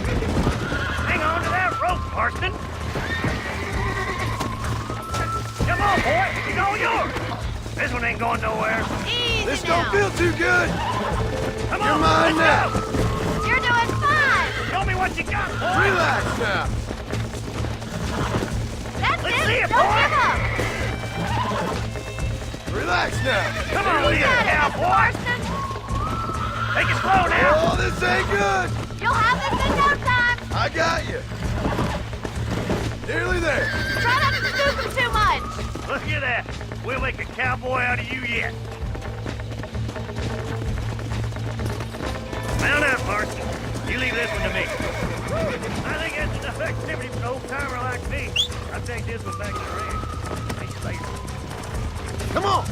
Hang on to that rope, Marston. Come on, boy. It's all yours. This one ain't going nowhere. Easy This now. don't feel too good. Come You're on, mine let's now. go. You're doing fine! Show me what you got, boy. Relax now. That's Let's it! see it, Don't boy. give up! Relax now. Come on, You you got it, Mr. cowboy. Marston! Take it slow now. Oh, this ain't good. You'll have this in no time! I got you. Nearly there. Try not to scoop him too much! Look at that. We'll make a cowboy out of you yet. Mount up, Marston. You leave this one to me. I think that's enough activity for an old-timer like me. I'll take this one back to the ranch. See you later. Come on.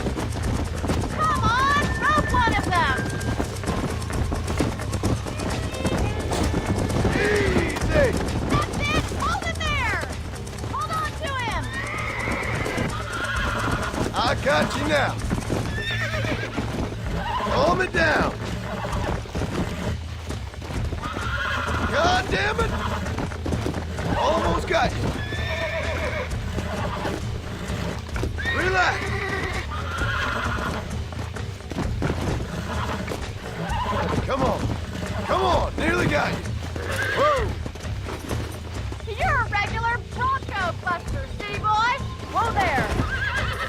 Come on! Rope one of them! Easy. That's it! Hold it there! Hold on to him! I got you now. Calm it down. God damn it. Almost got you. Relax. Come on. Come on. Nearly got you. Whoa. You're a regular Bronco buster, city boy! Whoa there!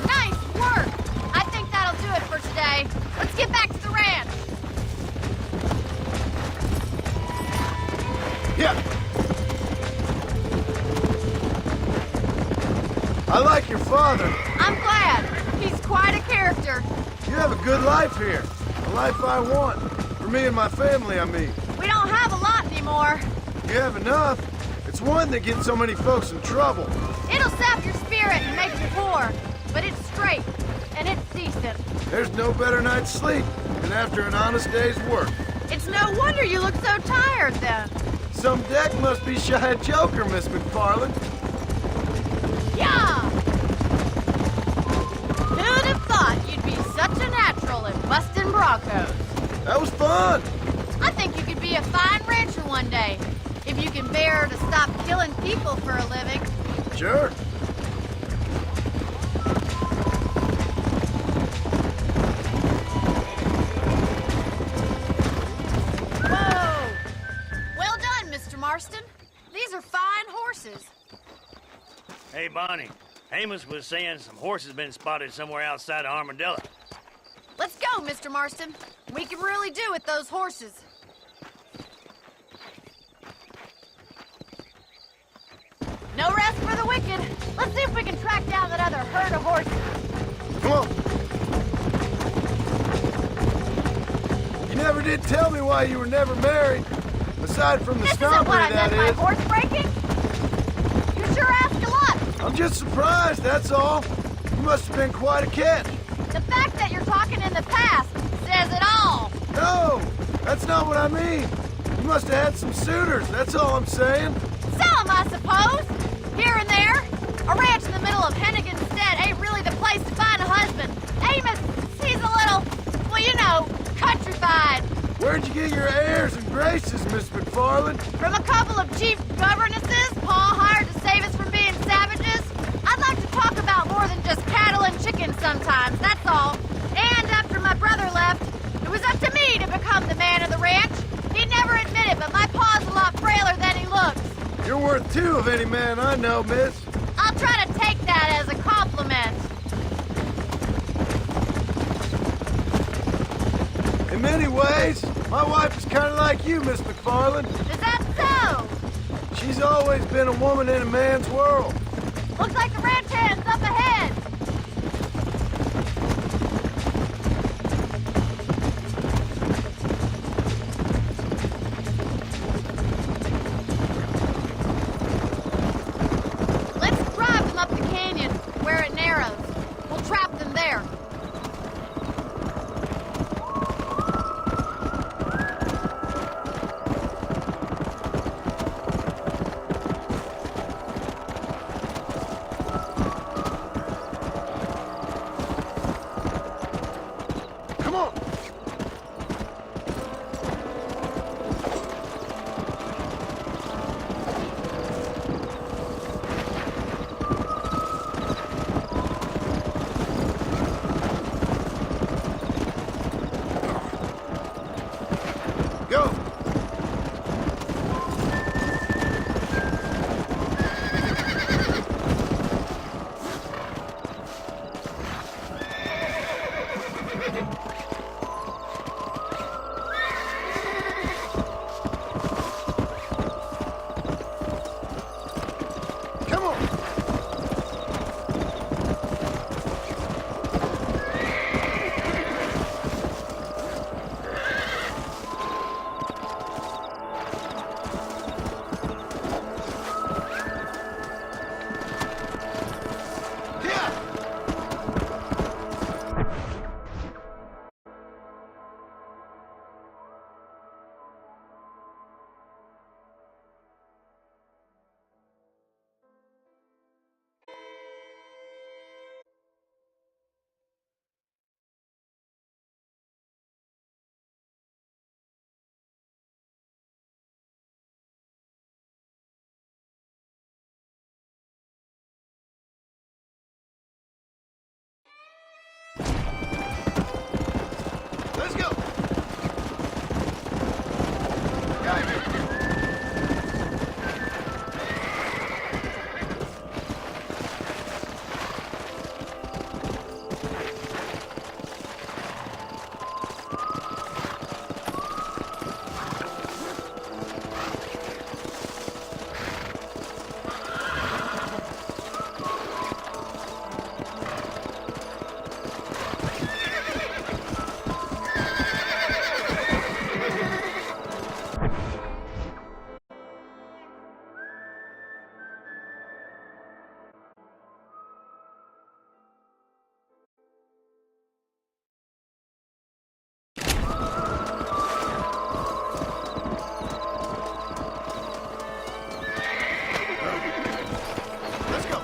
Nice work! I think that'll do it for today. Let's get back to the ranch. Yeah. I like your father. I'm glad. He's quite a character. You have a good life here. A life I want. For me and my family, I mean. We don't have a lot anymore. You have enough. It's one that gets so many folks in trouble. It'll sap your spirit and make you poor. But it's straight. And it's decent. There's no better night's sleep than after an honest day's work. It's no wonder you look so tired then. Some deck must be shy of Joker, Miss McFarland. Yeah! Who'd have thought you'd be such a natural at busting Broncos? That was fun. I think you could be a fine rancher one day. If you can bear to stop killing people for a living. Sure. Whoa! Well done, Mr. Marston. These are fine horses. Hey, Bonnie. Amos was saying some horses been spotted somewhere outside of Armadillo. Let's go, Mr. Marston. We can really do with those horses. No rest for the wicked. Let's see if we can track down that other herd of horses. Come on. You never did tell me why you were never married. Aside from the This isn't what snobbery, I that meant is. by horse breaking. You sure ask a lot. I'm just surprised, that's all. You must have been quite a catch. The fact that you're talking in the past says it all. No, that's not what I mean. You must have had some suitors, that's all I'm saying. Some, I suppose. Here and there. A ranch in the middle of Hennigan's Stead ain't really the place to find a husband. Amos, he's a little, well, you know, countrified. Where'd you get your airs and graces, Miss McFarland? From a couple of chief governesses Pa hired to save us from being savages. I'd like to talk about more than just cattle and chickens sometimes, that's all. And after my brother left, it was up to me to become the man of the ranch. He'd never admit it, but my pa's a lot frailer than he looks. You're worth two of any man I know, miss. I'll try to take that as a compliment. In many ways, my wife is kind of like you, Miss McFarland. Is that so? She's always been a woman in a man's world. Looks like the ranch hand's up ahead. Let's drive them up the canyon where it narrows. We'll trap them there. Come on. Go. Come on. Yeah. Let's go. Let's go.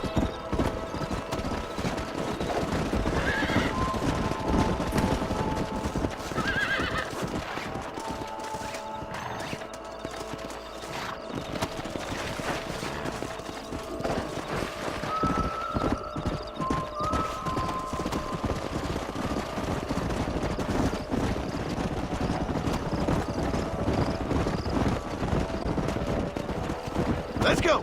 Let's go.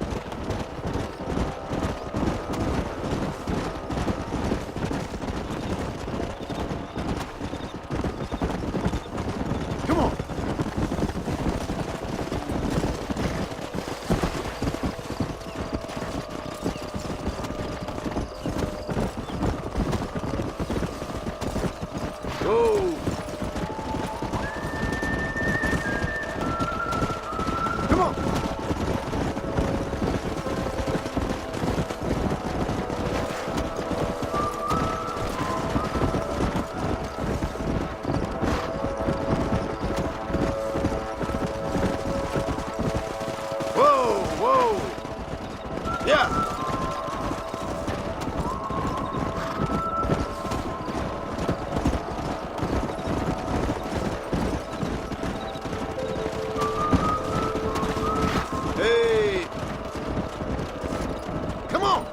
on!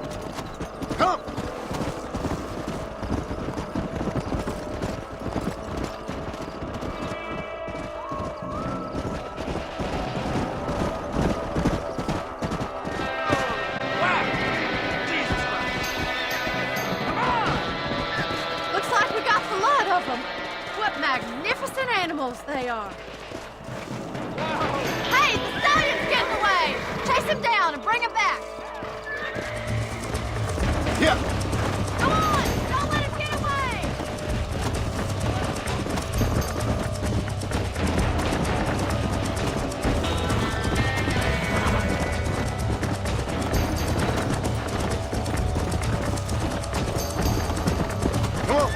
Come! Looks like we got the lot of them. What magnificent animals they are. Hey, the stallion's getting away! Chase him down and bring him back! Yeah! Come on! Don't let him get away! Come on!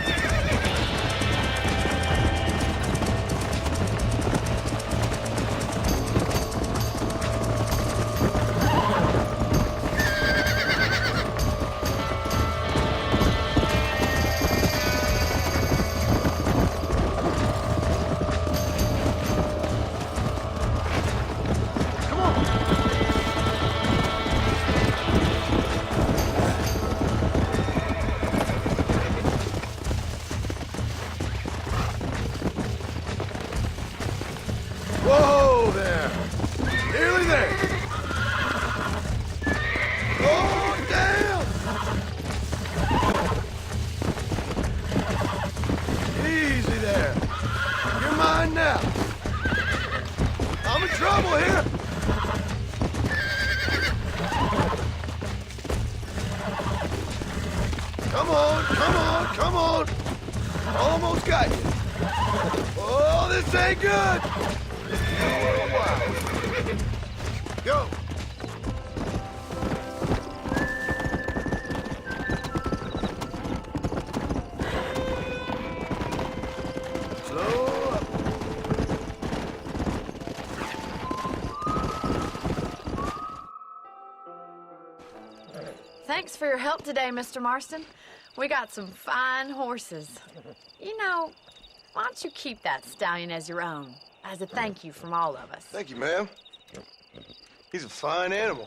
Whoa there! Nearly there! Oh, damn! Easy there. You're mine now. I'm in trouble here. Come on, come on, come on. Almost got you. Oh, this ain't good. Go! Slow up. Thanks for your help today, Mr. Marston. We got some fine horses. You know, why don't you keep that stallion as your own, as a thank you from all of us? Thank you, ma'am. He's a fine animal.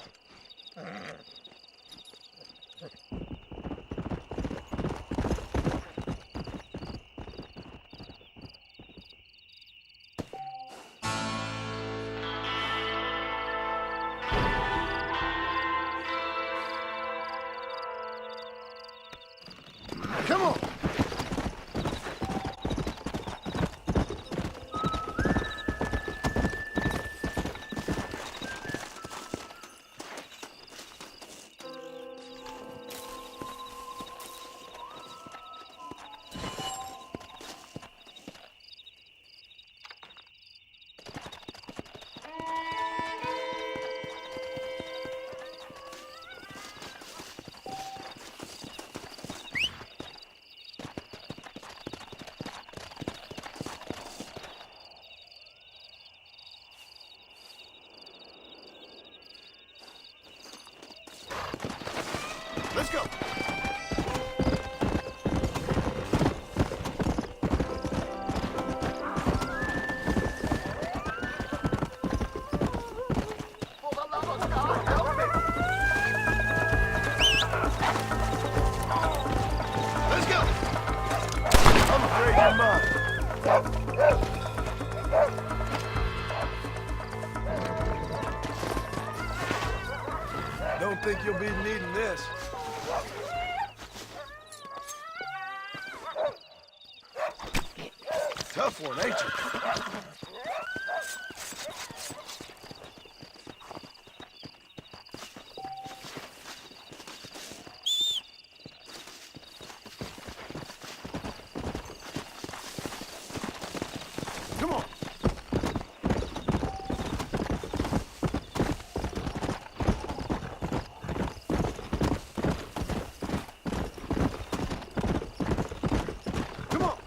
Come on! Let's go. Let's go. I'm afraid you're mine. Don't think you'll be needing this. Tough one, ain't you? Come on. Come on.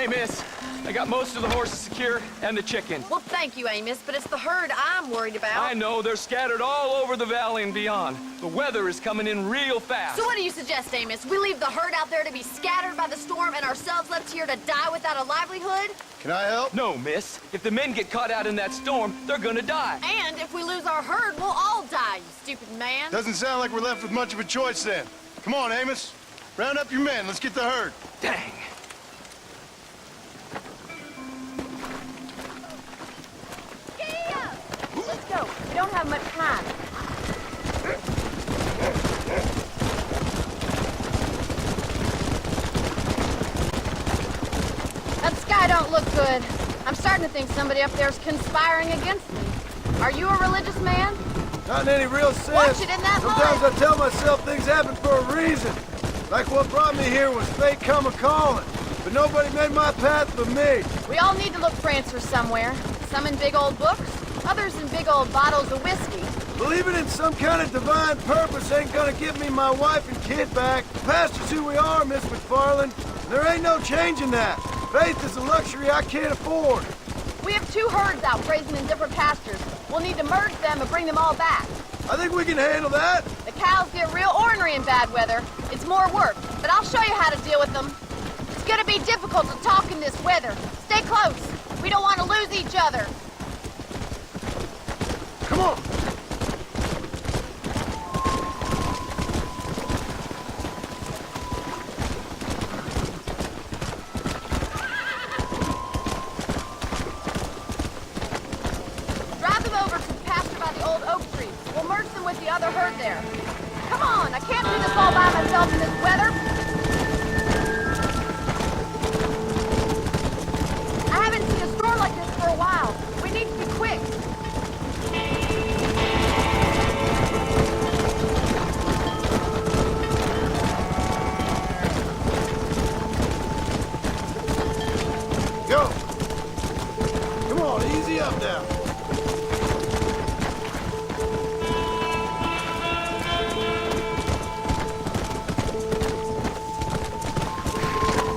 Okay, miss. I got most of the horses secured and the chicken. Well, thank you, Amos, but it's the herd I'm worried about. I know, they're scattered all over the valley and beyond. The weather is coming in real fast. So what do you suggest, Amos? We leave the herd out there to be scattered by the storm and ourselves left here to die without a livelihood? Can I help? No, miss. If the men get caught out in that storm, they're gonna die. And if we lose our herd, we'll all die, you stupid man. Doesn't sound like we're left with much of a choice then. Come on, Amos. Round up your men. Let's get the herd. Dang. Let's go. We don't have much time. That sky don't look good. I'm starting to think somebody up there's conspiring against me. Are you a religious man? Not in any real sense. Watch it in that Sometimes mud. I tell myself things happen for a reason. Like what brought me here was fate come a-calling. But nobody made my path but me. We all need to look for answers somewhere. Some in big old books, others in big old bottles of whiskey. Believing in some kind of divine purpose ain't gonna give me my wife and kid back. The past is who we are, Miss McFarland. And there ain't no changing that. Faith is a luxury I can't afford. We have 2 herds out grazing in different pastures. We'll need to merge them and bring them all back. I think we can handle that. The cows get real ornery in bad weather. It's more work, but I'll show you how to deal with them. It's gonna be difficult to talk in this weather. Stay close. We don't want to lose each other. Come on. Drive them over to the pasture by the old oak tree. We'll merge them with the other herd there. Come on, I can't do this all by myself in this weather. I haven't seen a storm like this for a while. We need to be quick. Go. Come on, easy up now.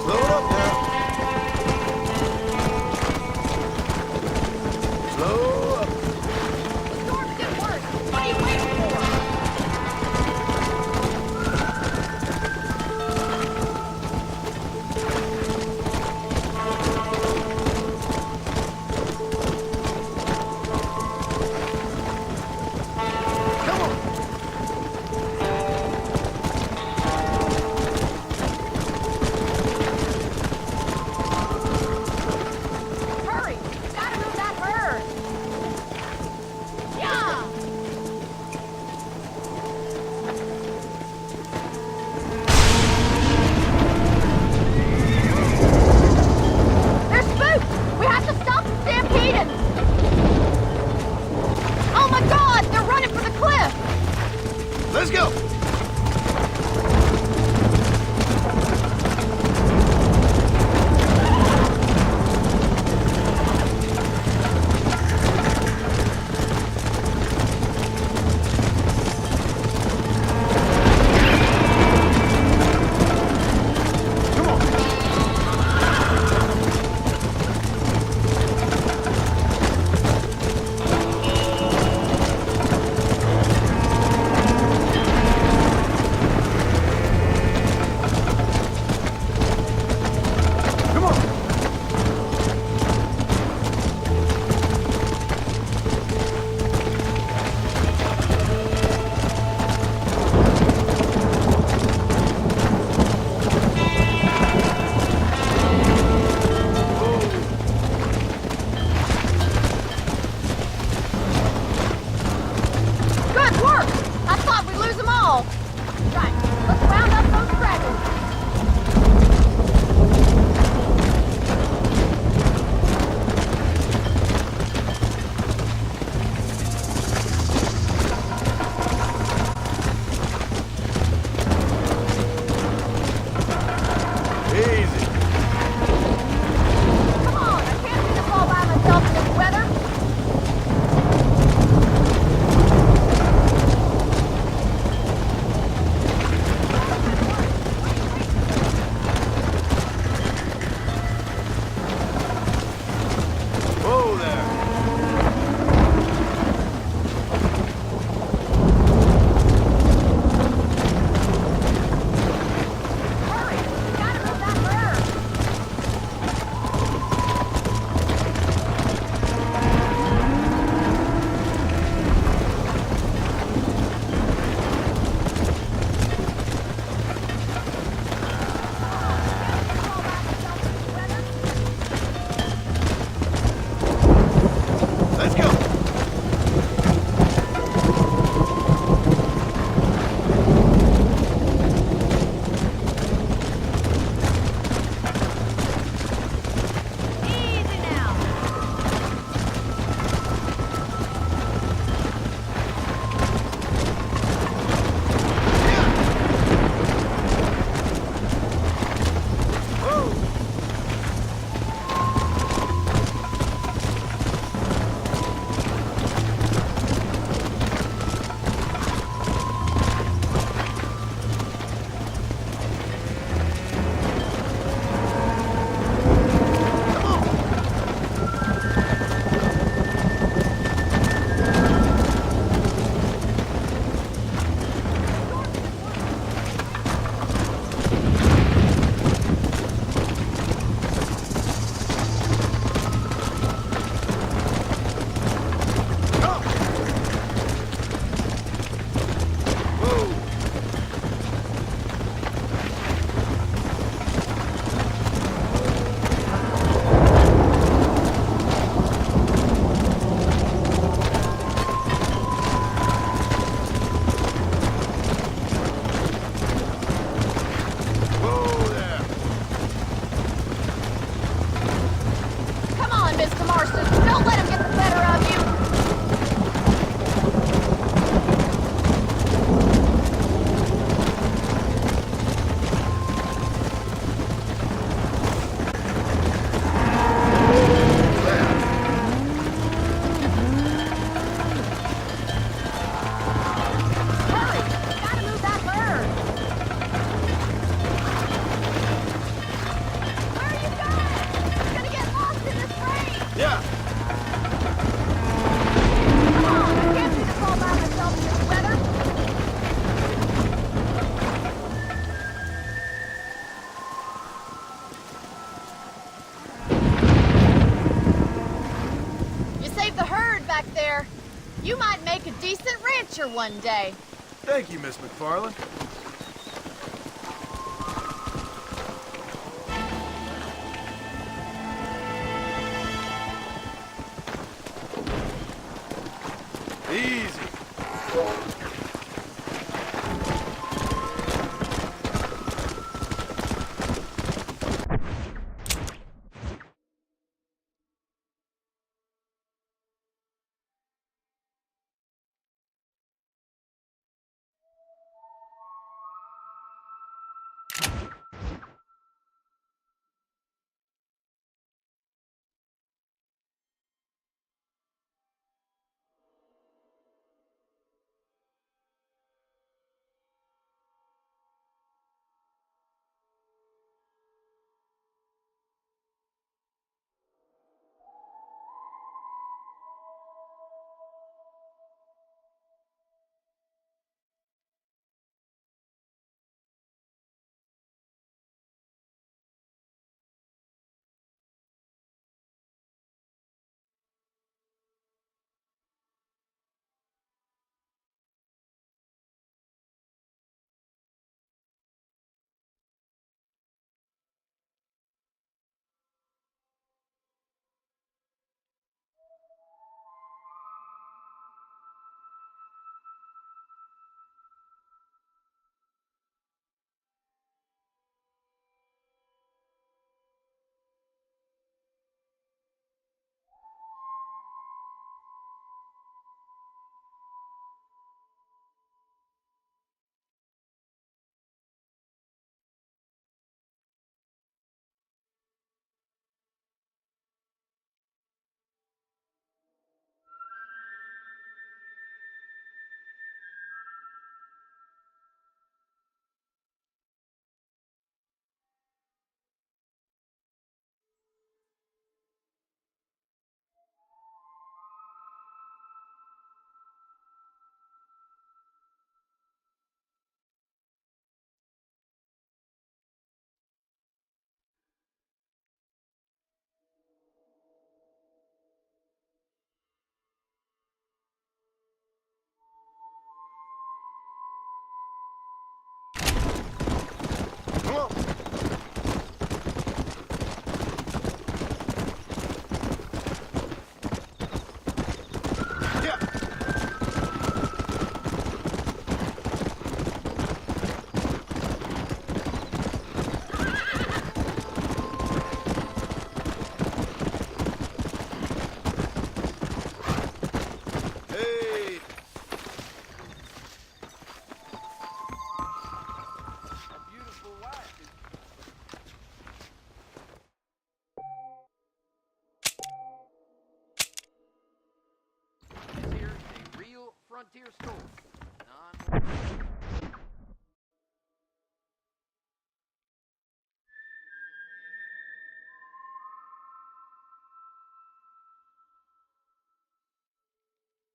Slow it up now. Slow up. The storm's getting worse. What are you waiting for? there. You might make a decent rancher one day. Thank you, Miss McFarland. Easy. Frontier store.